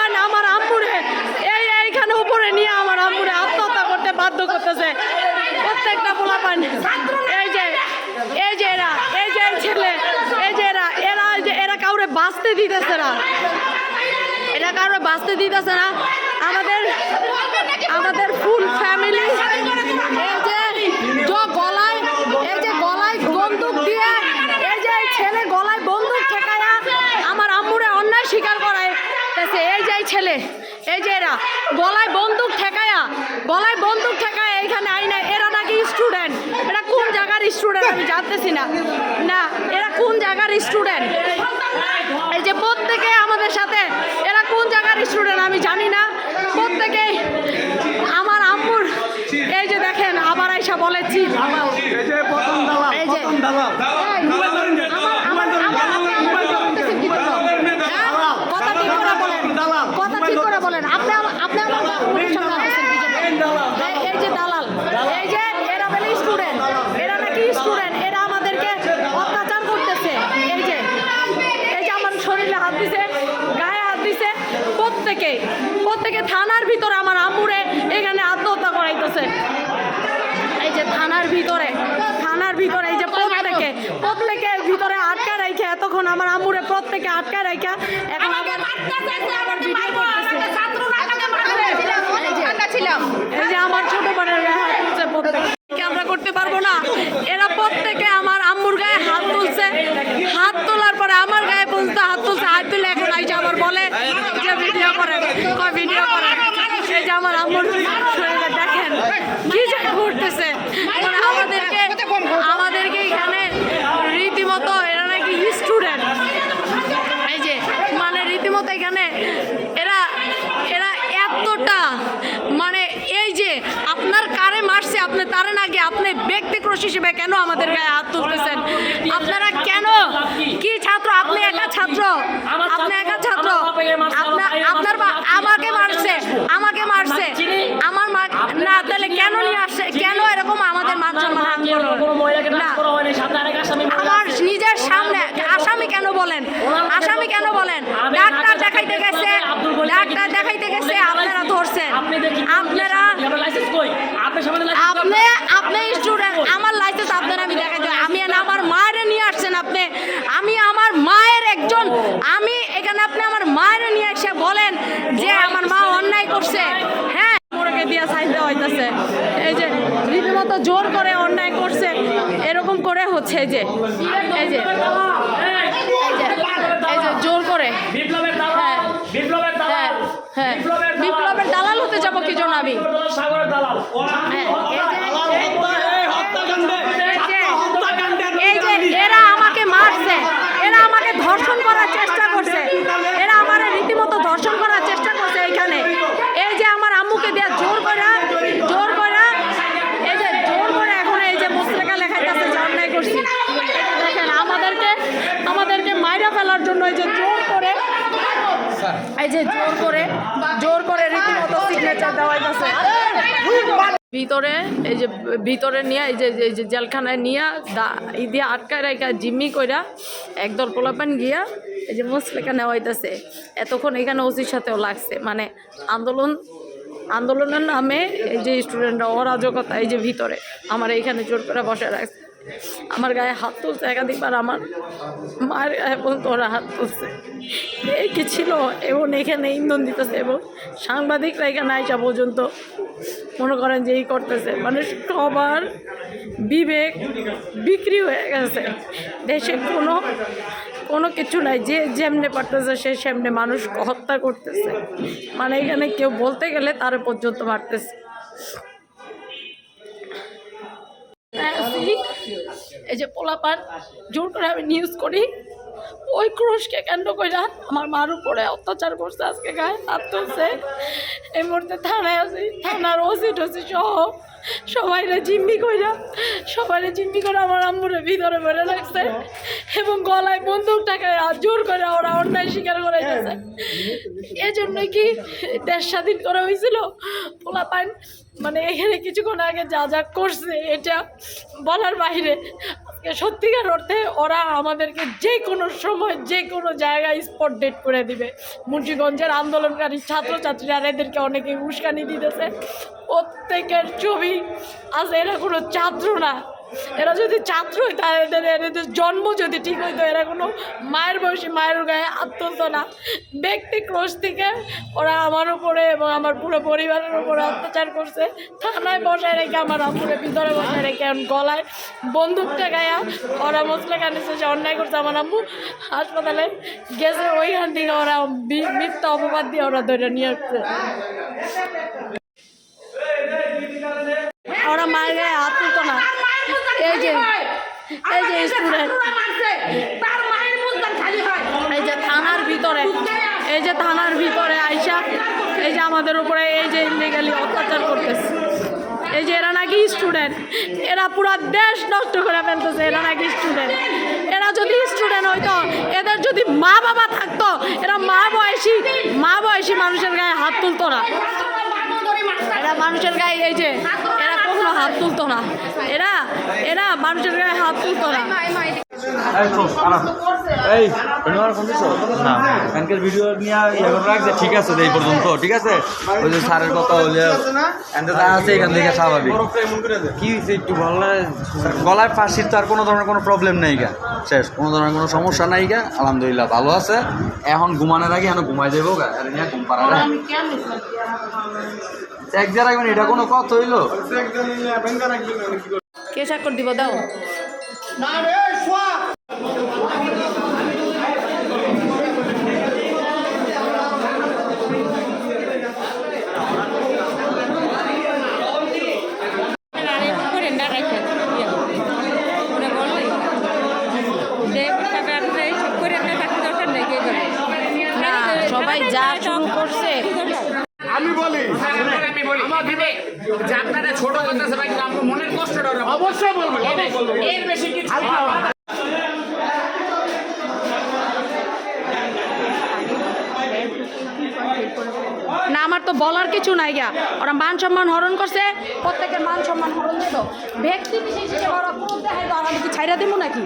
পোলাপান আমার আম্মুরে এইখানে উপরে নিয়ে আমার আম্মুরে আত্মহত্যা করতে বাধ্য করতেছে। প্রত্যেকটা পোলাপান এই যে এরা এই যে ছেলে এই যে এরা কাউরে বাঁচতে দিতেছে না, এটা কাউরে বাঁচতে দিতেছে না। আমাদের ফুল ফ্যামিলি এই যে গলায় বন্দুক দিয়ে এই যে ছেলে গলায় বন্দুক ঠেকায়া আমার আম্মুরে অন্যায় স্বীকার করায়। এই যে ছেলে এই যে এরা গলায় বন্দুক ঠেকায়া এইখানে আইনা। এরা নাকি স্টুডেন্ট, এরা কোন জায়গার স্টুডেন্ট আমি জানতেছি না। এরা কোন জায়গার স্টুডেন্ট? এই যে প্রত্যেকে আমাদের সাথে, এরা কোন জায়গার স্টুডেন্ট আমি জানি না। প্রত্যেকে আমার আম্মুর এই যে দেখেন আবার আইসা বলেছি কথা ঠিক করে বলেন। আপনি এই যে দালাল, এই যে এরা বলে স্টুডেন্ট, এরা নাকি স্টুডেন্ট, এরা আমাদেরকে অত্যাচার করতেছে। এই যে আমার শরীরে হাত দিছে, গায়ে হাত দিছে। প্রত্যেকে থানার ভিতরে আমার আম্মুরে এখানে আত্মহত্যা করাইতেছে। এই যে থানার ভিতরে এই যে প্রত্যেকে ভিতরে আটকা রাখে এতক্ষণ আমার আম্মুরে প্রত্যেকে আটকা রাখা এখন আবার ভিডিও করতেছে। এই যে আমার ছোট বোনের গায়ে হাত তুলছে, প্রত্যেকে আমরা করতে পারবো না। এরা প্রত্যেকে আমার আম্মুর গায়ে হাত তুলছে, হাত তোলার পরে আমার গায়ে পর্যন্ত হাত তুলছে। হাত তুলে এখন আইসা আবার বলে যে ভিডিও করেন। এই যে আমার আম্মুর শরীরে দেখেন কি যে ঘুরতেছে। মানে আমাদেরকে এখানে রীতিমতো এরা নাকি স্টুডেন্ট। এই যে মানে রীতিমতো এখানে এরা এতটা মানে এই যে আপনার কারে মারছে আপনি তারে নাকি আপনি ব্যক্তি ক্রোশ হিসেবে কেন আমাদের গায়ে হাত তুলতেছেন? আপনারা কেন? কি ছাত্র? আপনি একা ছাত্র, আপনার আমাকে মারছে আমার মা না, তাহলে কেন নিয়ে আসছে? কেন এরকম আমাদের মারছে? আমার নিজের সামনে আসামি কেন বলেন? ডাক্তার দেখাইতে গেছে আপনারা ধরছেন। আপনি স্টুডেন্ট, আমার লাইসেন্স আপনারা আমি দেখাইতে, আমি আমার মায়ের নিয়ে আসছেন আপনি। আমি আমার মায়ের একজন, আমি এখানে আপনি আমার মায়ের নিয়ে এসে বলেন যে আমার মা অন্যায় করছে। হ্যাঁ, মোরকে দিয়া সাইজ দেওয়া হইতেছে। এই যে রীতিমতো জোর করে অন্যায় করছে, এরকম করে হচ্ছে। এই যে জোর করে বিপ্লবের দালাল হতে যাবো কি জন্য আমি? এই যে এরা আমাকে মারছে, এরা আমাকে ধর্ষণ করার চেষ্টা করছে, এরা আমার রীতিমতো ধর্ষণ করার চেষ্টা করছে এইখানে। এই যে আমার আম্মুকে দিয়ে জোর করে এই যে জোর করে এখন এই যে মুসলেকা লেখাইতেছে যে অন্যায় করছি। দেখেন আমাদেরকে মাইরা ফেলার জন্য এই যে জোর করে রীতিমতো সিগনেচার দেওয়া হইতেছে। ভিতরে নিয়ে এই যে জেলখানায় নিয়ে দিয়ে আটকায় রাখা জিম্মি কইরা একদল পোলাপান গিয়া এই যে মুসলেকা নেওয়া হইতেছে। এতক্ষণ এখানে ওসির সাথেও লাগছে, মানে আন্দোলনের নামে এই যে স্টুডেন্টরা অরাজকতা। এই যে ভিতরে আমার এইখানে জোর করে বসে রাখছে, আমার গায়ে হাত তুলছে একাধিকবার, আমার মায়ের গায়ে পর্যন্ত ওরা হাত তুলছে। এই কি ছিল? এবং এখানে ইন্ধন দিতেছে এবং সাংবাদিকরা এখানে আইসা পর্যন্ত মনে করেন যে এই করতেছে। মানে সবার বিবেক বিক্রি হয়ে গেছে। দেশে কোনো কিছু নাই, যে যেমনে পারতেছে সে সেমনে মানুষ হত্যা করতেছে। মানে এখানে কেউ বলতে গেলে তারে পর্যন্ত মারতেছে। এই যে পোলাপান জোর করে আমি নিউজ করি, ওই ক্রোশকে কেন্দ্র কইরা আমার মার উপরে অত্যাচার করছে, আজকে গায়ে হাত তুলছে। এই মুহূর্তে থানায় আছি, থানার ওসি টসি সহ সবাইরে জিম্মি করে আমার আম্মুরে ভিতরে ভরে রাখছে এবং গলায় বন্দুক টাকায় জোর করে ওরা অন্য অন্যায় স্বীকার করাইতেছে। এই জন্য কি দেশ স্বাধীন করা হয়েছিল? পোলাপাইন মানে এখানে কিছুক্ষণ আগে যা যা করছে এটা বলার বাইরে। সত্যিকার অর্থে ওরা আমাদেরকে যে কোনো সময় যে কোনো জায়গায় স্পট ডেট করে দিবে। মুন্সিগঞ্জের আন্দোলনকারী ছাত্রছাত্রীরা এদেরকে অনেকে উস্কানি দিতেছে। প্রত্যেকের ছবি আজ এরা কোনো ছাত্র না, এরা যদি ছাত্র হইতো এদের জন্ম যদি ঠিক হইতো এরা কোনো মায়ের বয়সী মায়ের গায়ে হাত তুলত না। ব্যক্তি ক্রোশ থেকে ওরা আমার উপরে এবং আমার পুরো পরিবারের উপরে অত্যাচার করছে। থানায় বসায় রেখে আমার আম্মুরে ভিতরে বসায় রেখে গলায় বন্দুকটা গায়া ওরা মশলা কানিছে যে অন্যায় করছে। আমার আম্মু হাসপাতালে গেছে, ওইখান থেকে ওরা মিথ্যা অপবাদ দিয়ে ওরা ধরে নিয়ে আসছে। ওরা মায়ের গায়ে হাত তুলতো না। এই যে স্টুডেন্ট এই যে থানার ভিতরে আইসা এই যে আমাদের উপরে এই যে ইলিগালি অত্যাচার করতেছে। এই যে এরা নাকি স্টুডেন্ট, এরা পুরো দেশ নষ্ট করে ফেলতেছে। এরা নাকি স্টুডেন্ট, এরা যদি স্টুডেন্ট হইতো, এদের যদি মা বাবা থাকতো, এরা মা বয়সী মানুষের গায়ে হাত তুলতো না। এরা মানুষের গায়ে এই যে এরা কখনো হাত তুলতো না। এরা মানুষের গায়ে হাত তুলতো না। ভিডিও নিয়ে রাখছে, ঠিক আছে এই পর্যন্ত, ঠিক আছে। ওই যে স্যারের কথা হলে আছে এখান থেকে স্বাভাবিক। কি হয়েছে একটু গলায় ফাঁসির তো আর কোনো ধরনের কোনো প্রবলেম নেই গা, শেষ, কোনো ধরনের কোনো সমস্যা নাই গা, আলহামদুলিল্লাহ ভালো আছে। এখন ঘুমানোর আগে এখন ঘুমাই যাবো গা, নিয়ে ঘুম পাড়া এক যা রাখবেন, এটা কোনো কথা হইলো? কে চাকর দিব দাও। সবাই যা শুরু করছে আমি বলি যে আপনারা ছোট করতেছে ভাই, আমার মনের কষ্টটা অবশ্যই বলবো, এর বেশি কিছু না। আমার তো বলার কিছু নাই গা। ওরা মান সম্মান হরণ করছে, প্রত্যেকের মান সম্মান হরণ দিত। ব্যক্তি বিশেষে ওরা প্রুফ দেখাইতো, আর আমি কি ছাইরা দেবো নাকি?